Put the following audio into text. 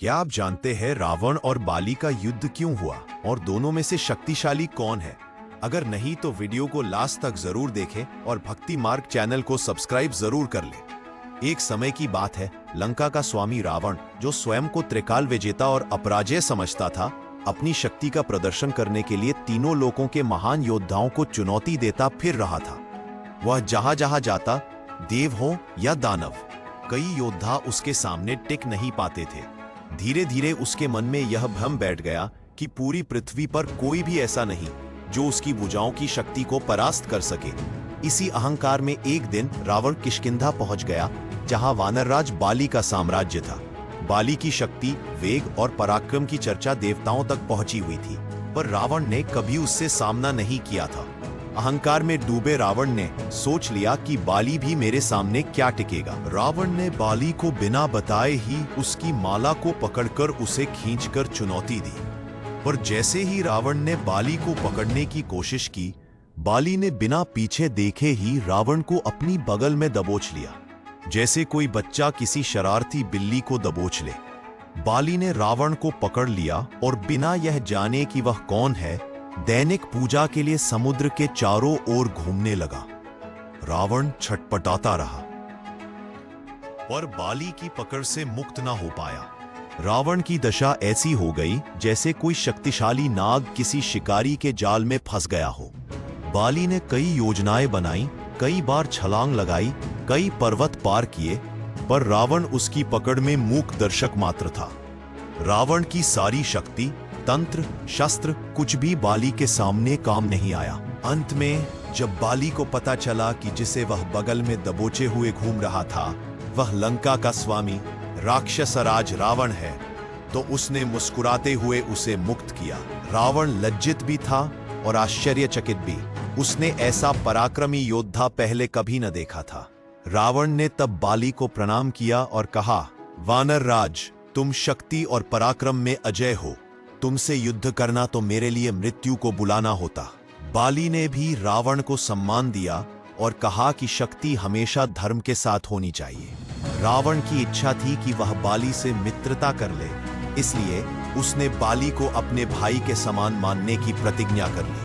क्या आप जानते हैं रावण और बाली का युद्ध क्यों हुआ और दोनों में से शक्तिशाली कौन है? अगर नहीं तो वीडियो को लास्ट तक जरूर देखें और भक्ति मार्ग चैनल को सब्सक्राइब जरूर कर लें। एक समय की बात है, लंका का स्वामी रावण, जो स्वयं को त्रिकाल विजेता और अपराजय समझता था, अपनी शक्ति का प्रदर्शन करने के लिए तीनों लोकों के महान योद्धाओं को चुनौती देता फिर रहा था। वह जहां जहां जाता, देव हो या दानव, कई योद्धा उसके सामने टिक नहीं पाते थे। धीरे धीरे उसके मन में यह भ्रम बैठ गया कि पूरी पृथ्वी पर कोई भी ऐसा नहीं जो उसकी भुजाओं की शक्ति को परास्त कर सके। इसी अहंकार में एक दिन रावण किष्किंधा पहुंच गया, जहां वानरराज बाली का साम्राज्य था। बाली की शक्ति, वेग और पराक्रम की चर्चा देवताओं तक पहुंची हुई थी, पर रावण ने कभी उससे सामना नहीं किया था। अहंकार में डूबे रावण ने सोच लिया कि बाली भी मेरे सामने क्या टिकेगा। रावण ने बाली को बिना बताए ही उसकी माला को पकड़कर उसे खींचकर चुनौती दी। पर जैसे ही रावण ने बाली को पकड़ने की कोशिश की, बाली ने बिना पीछे देखे ही रावण को अपनी बगल में दबोच लिया, जैसे कोई बच्चा किसी शरारती बिल्ली को दबोच ले। बाली ने रावण को पकड़ लिया और बिना यह जाने कि वह कौन है, दैनिक पूजा के लिए समुद्र के चारों ओर घूमने लगा। रावण छटपटाता रहा, पर बाली की पकड़ से मुक्त ना हो पाया। रावण की दशा ऐसी हो गई जैसे कोई शक्तिशाली नाग किसी शिकारी के जाल में फंस गया हो। बाली ने कई योजनाएं बनाई, कई बार छलांग लगाई, कई पर्वत पार किए, पर रावण उसकी पकड़ में मूक दर्शक मात्र था। रावण की सारी शक्ति, तंत्र, शस्त्र कुछ भी बाली के सामने काम नहीं आया। अंत में जब बाली को पता चला कि जिसे वह बगल में दबोचे हुए घूम रहा था वह लंका का स्वामी राक्षसराज रावण है, तो उसने मुस्कुराते हुए उसे मुक्त किया। रावण लज्जित भी था और आश्चर्यचकित भी। उसने ऐसा पराक्रमी योद्धा पहले कभी न देखा था। रावण ने तब बाली को प्रणाम किया और कहा, वानर राज, तुम शक्ति और पराक्रम में अजय हो। तुमसे युद्ध करना तो मेरे लिए मृत्यु को बुलाना होता। बाली ने भी रावण को सम्मान दिया और कहा कि शक्ति हमेशा धर्म के साथ होनी चाहिए। रावण की इच्छा थी कि वह बाली से मित्रता कर ले, इसलिए उसने बाली को अपने भाई के समान मानने की प्रतिज्ञा कर ली।